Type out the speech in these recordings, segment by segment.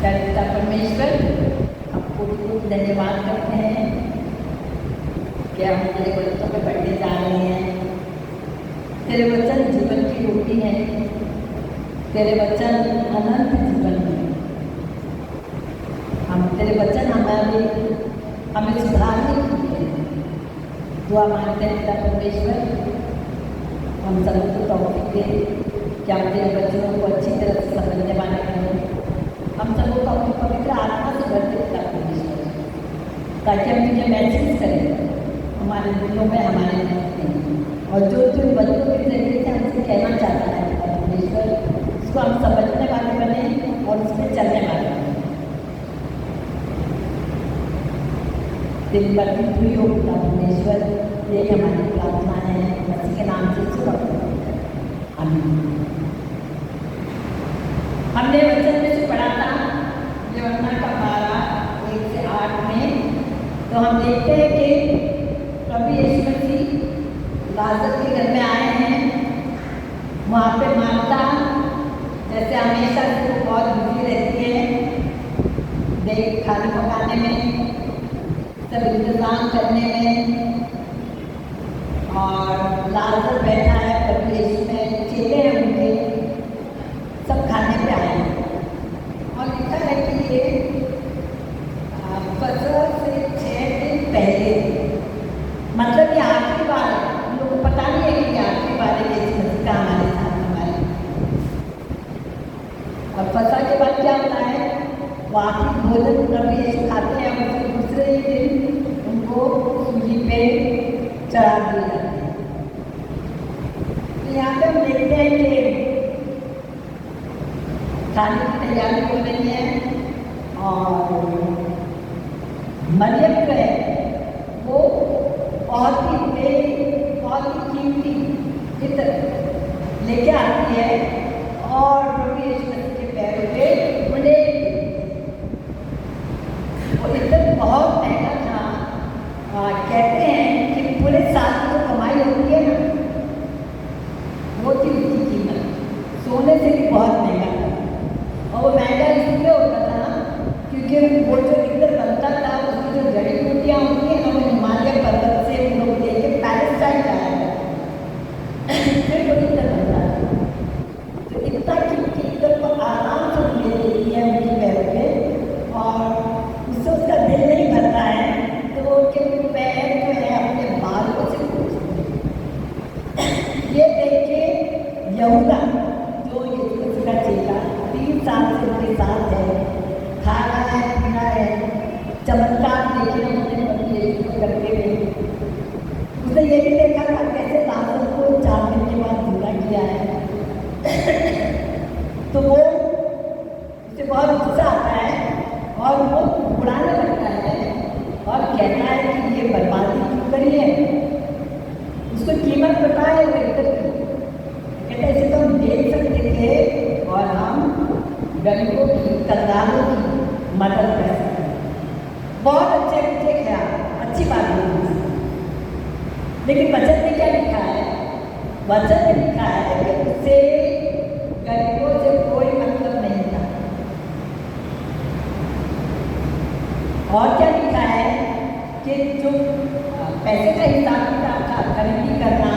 पिता परमेश्वर, आपको बहुत धन्यवाद करते हैं कि हम तेरे बच्चों पे पढ़ने जा रहे हैं। तेरे वचन जीवन की रोटी है, तेरे वचन अनंत जीवन है। हम तेरे वचन हमें सुधारने के लिए दुआ मांगते हैं पिता परमेश्वर। हम सबको तौफीक दे कि हम तेरे वचनों को अच्छी तरह से समझने वाले हैं। हम सबको अपनी पवित्र आत्मा से भरते पिता परमेश्वर, ताकि हम तुझे महसूस करें हमारे दिलों में, हमारे मन में, और जो तू बच्चों के जरिए से हमसे कहना चाहता है पिता परमेश्वर, उसको हम समझने वाले बने और उस पर चलने वाले बने। दिन भर भी हुई हो पिता परमेश्वर, यही हमारी प्रार्थना है, मसीह के नाम से सुबह। आमीन। हमने वचन में से पढ़ा था यूहन्ना का 12:1-8 में, तो हम देखते हैं कि प्रभु यीशु मसीह लाजर के घर में आए हैं। वहाँ पे मार्था जैसे हमेशा से वो बहुत बिजी रहती है, देख खाना पकाने में, सब इंतजाम करने में, और लाजर बैठा है प्रभु यीशु में, चेले हैं उनके, सब खाने पे आए हैं। और लिखा है कि ये फसह से 6 दिन पहले, मतलब ये आखिरी बार है। हम लोग को पता नहीं है कि आखिरी बार है यीशु मसीह का हमारे साथ हमारे। और फसह के बाद क्या होता है, वो आखिरी भोजन प्रभु यीशु खाते हैं, और उसके दूसरे ही दिन उनको सूली पे चढ़ा दिए जाते हैं। तो यहाँ पे हम देखते हैं कि खाने की तैयारी हो रही है, और मरियम जो है वो बहुत ही कीमती इत्र लेके आती है और प्रभु यीशु मसीह के पैरों पे उंडेलती है। वो इत्र बहुत महंगा था। कहते हैं कि पूरे साल की जो कमाई होती है ना, वो थी उसकी कीमत, सोने से भी बहुत महंगा था। और वो महंगा इसलिए होता था क्योंकि वो जो इधर बनता था, उसकी जो जड़ी बूटियाँ होती हैं ना, वो हिमालय पर्वत से उन लोग लेके पैलेस्टाइन जाया था, फिर वो इधर बनता था। तो इतना कीमती इधर को आराम से ले लेती है उनकी पैरों पे, और उससे उसका दिल नहीं भरता है, तो वो उनके पैर जो है अपने बालों से पोंछते हैं। ये देख के यहूदा जो यीशु मसीह का चेला 3 साल से उनके साथ है, खा रहा है, पीना है, चमत्कार देखे उन्होंने प्रभु यीशु को करते हुए। उसने ये भी देखा था कैसे लाजर को 4 दिन के बाद जिंदा किया है। तो वो उसे बहुत गुस्सा आता है और वो उड़ाने लगता है और कहता है कि ये बर्बादी क्यों करी है। उसको कीमत पता है वो इधर की। कहते हैं इसे तो हम देख सकते थे और हम गरीबों की, कंगालों की मदद कर सकते हैं। बहुत अच्छे ख्याल, अच्छी बात है। लेकिन वचन में क्या लिखा है? वचन में लिखा है कि उसे गरीबों से कोई मतलब नहीं था। और क्या लिखा है कि जो पैसे का हिसाब किताब था, खरीदी करना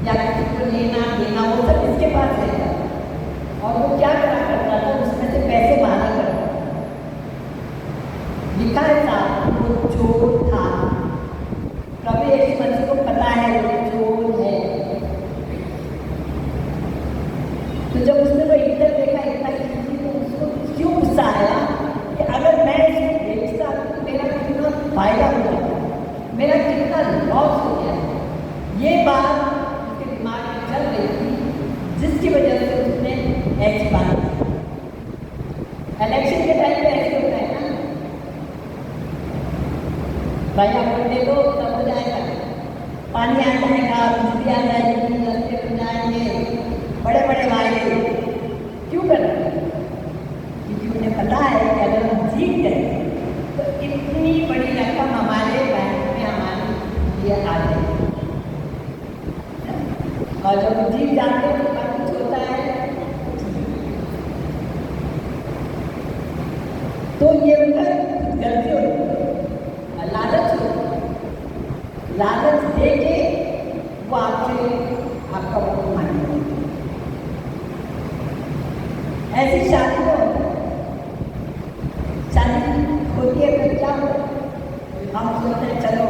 या किसी को लेना देना, वो सब इसके पास रहता था। और वो क्या करा करता था, उसमें से पैसे मांगा करता था। लिखा है साहब वो चोर था। प्रभु यीशु मसीह को पता है वो चोर है। तो जब उसने वो इधर देखा इतना कीमती, तो उसको क्यों गुस्सा आया कि अगर मैं इसको बेचता तो मेरा कितना फायदा हो जाता, मेरा कितना लॉस हो गया। ये बात उसके दिमाग में चल रही थी, जिसकी वजह से उसने ऐसी बात की। इलेक्शन के टाइम पे ऐसे होता है ना, भाई आप दे दो तब हो जाएगा, पानी आ जाएगा, बिजली आ जाएगी, रास्ते बन जाएंगे, बड़े बड़े वायदे क्यों करते हैं? क्योंकि उन्हें पता है कि अगर हम जीत गए तो इतनी बड़ी रकम हमारे बैंक में हमारे लिए आ जाएगी, और जब जीत जाते हैं तो कुछ होता है। तो ये उनका गलती होती है, लालच होती है। लालच दे के वो आपसे आपका वो मानेंगे। ऐसी शादी में होता है, शादी होती है तो क्या होता है, हम सोचते हैं चलो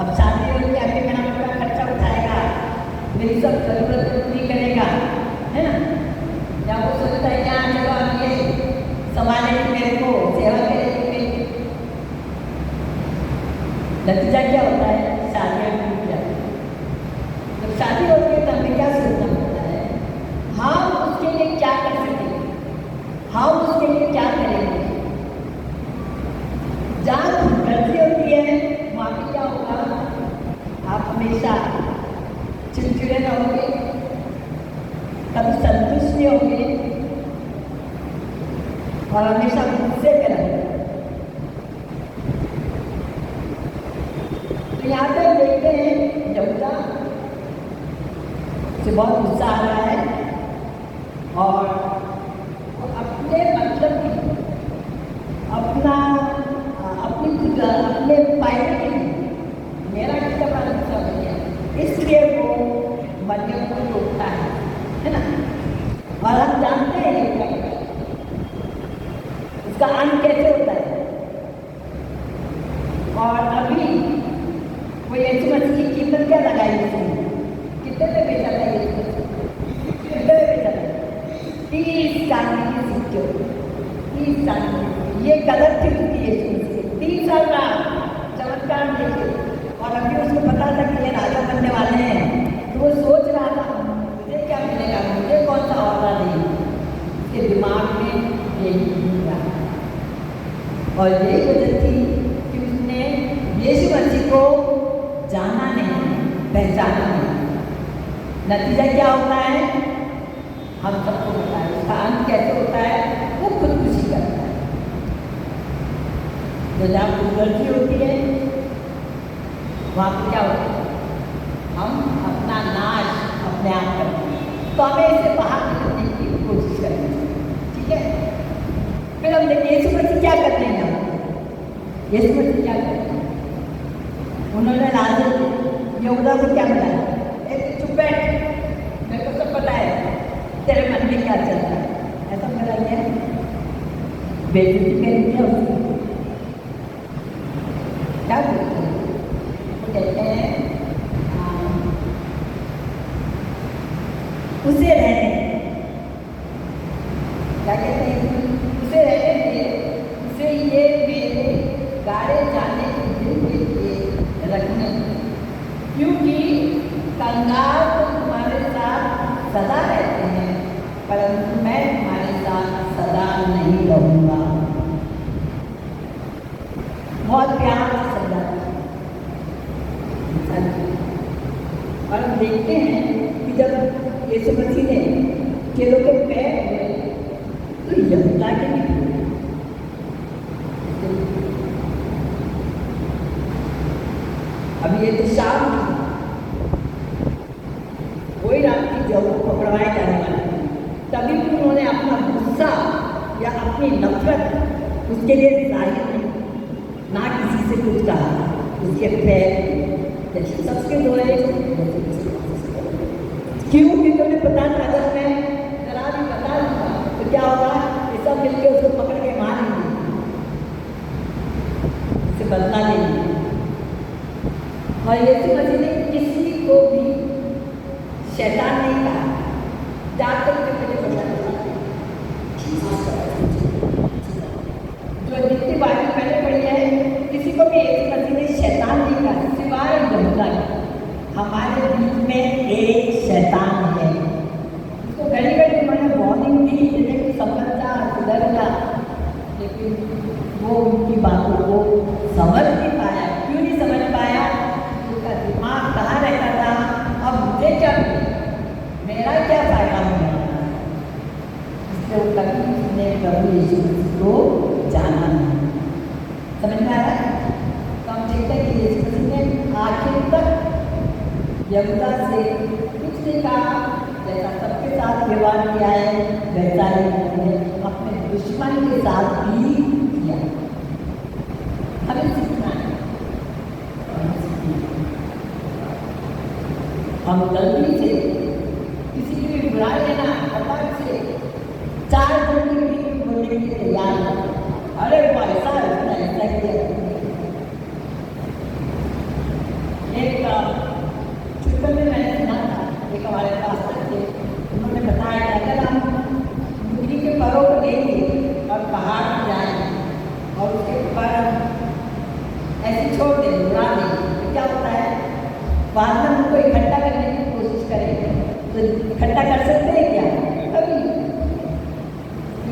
अब शादी होती है, अभी मेरा पूरा खर्चा उठाएगा, मेरी सब जरूरत पूरी करेगा, है ना। या वो सोचता है क्या चलो अब ये संभालेगी मेरे को, सेवा करेगी मेरी। नतीजा क्या होता है, शादियाँ टूट जाती हैं। जब शादी होती है तो हमें क्या सोचना पड़ता है, हम उसके लिए क्या कर सकेंगे, हम उसके लिए क्या करेंगे। जहाँ गलती होती है वहाँ पे क्या होगा, आप हमेशा चिड़चिड़े रहोगे, कभी संतुष्ट नहीं होंगे और हमेशा गुस्से में रहेंगे। तो यहाँ पे देखते हैं यहूदा से बहुत गुस्सा आ रहा है और अपने मतलब की अपने फायदे के लिए मेरा कितना बड़ा गुस्सा हो गया, इसलिए वो मरियम को रोकता है ना। और हम जानते हैं ये क्या है, उसका अंत कैसे होता है। और अभी वो यीशु मसीह की कीमत क्या लगाई उसने, कितने में बेचा था यीशु मसीह, कितने में बेचा था, 30 चांदी की सिक्के, 30 चांदी। ये कदर थी उसकी यीशु मसीह, 3 साल का चमत्कार देखे और अभी उसको पता था कि ये राजा बनने वाले हैं। तो वो सोच रहा था मुझे क्या मिलेगा, मुझे कौन सा औहदा देगी, उसके दिमाग में यही घूम रहा। और यही वजह थी कि उसने यीशु मसीह को जाना नहीं, पहचाना नहीं। नतीजा क्या होता है, हम सबको पता है उसका अंत कैसे होता है, वो खुदकुशी करता है। तो जहाँ कुछ गलती होती है वहाँ पर क्या होता है, हम अपना नाश अपने आप करते हैं। तो हमें इसे बाहर निकलने की कोशिश करनी चाहिए, ठीक है। फिर हम देखिए यीशु मसीह क्या करते हैं, यीशु मसीह क्या करते हैं, उन्होंने लाजर यहूदा को क्या बताया, चुप बैठ, मेरे को सब पता है तेरे मन में क्या चल रहा है, ऐसा बोला गया, बेइज्जती करी क्या उसकी, क्या बोलते हैं, वो कहते हैं उसे रहने, क्या कहते हैं, उसे रहने दे, उसे ये मेरे गाड़े जाने के दिन के लिए रखने, क्योंकि कंगाल तो तुम्हारे साथ सदा रहते हैं, परंतु मैं तुम्हारे साथ सदा नहीं रहूँगा। बहुत प्यार से समझाते हैं। और हम देखते हैं कि जब यीशु मसीह ने चेलों के पैर हुए तो यहूदा के भी अब ये तो शाम थी, वही रात की जब वो पकड़वाए जाने वाले, तभी भी उन्होंने अपना गुस्सा या अपनी नफरत उसके लिए जाहिर नहीं, ना किसी से कुछ कहा, उसके पैर जैसे सबके धोए, क्यों, क्योंकि उन्हें पता था अगर मैं जरा भी बता दूंगा तो क्या होगा, ये सब मिलकर उसको पकड़ के मारेंगे, इसे बदला लेंगे। और यीशु मसीह ने किसी को भी शैतान नहीं कहा, जाकर के मुझे पता जो जितनी बातें पहले पढ़ी है, किसी को भी यीशु मसीह ने शैतान नहीं कहा, सिवाय यहूदा के। हमारे बीच में एक शैतान है, उसको घड़ी घड़ी उन्होंने वार्निंग दी, जैसे समझ जा, सुधर जा, लेकिन वो उनकी बातों को समझ नहीं पाया। क्यों नहीं समझ पाया, उसका दिमाग कहाँ रहता था, अब मुझे क्या मेरा क्या फायदा होगा, इसलिए वो कभी उसने प्रभु यीशु मसीह को जाना नहीं। समझ में आ रहा है। तो हम देखते हैं कि यीशु मसीह ने आखिर तक यहूदा से कुछ नहीं कहा, जैसा सबके साथ व्यवहार किया है वैसा ही उन्होंने अपने दुश्मन के साथ भी किया। हमें सीखना है, हम गलती से किसी की भी बुराई लेना फटाक से 4 दिन के लिए बोलने के लिए तैयार है। अरे वो ऐसा किया। एक चुटकुले में मैंने सुना था, एक हमारे पास थे, उन्होंने बताया कि अगर हम मुर्गी के परों को लेंगे और पहाड़ पर जाएंगे और उसके ऊपर ऐसे छोड़ देंगे, उड़ा देंगे, तो क्या होता है, बाद में उनको इकट्ठा करने की कोशिश करेंगे तो इकट्ठा कर सकते हैं क्या? कभी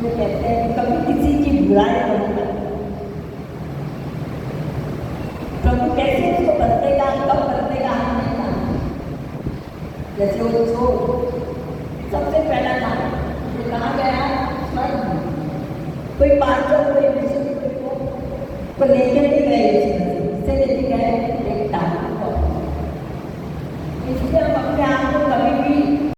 वो कहते हैं कि कभी किसी की बुराई करूँगा। प्रभु कैसे उसको बदलेगा, कब बदलेगा हम नहीं जानते। जैसे वो चोर सबसे पहला था जो कहाँ गया, स्वर्ग में। कोई पास्टर कोई बिशप को लेके नहीं गए, इसे लेके गए एक टापू पर। इसलिए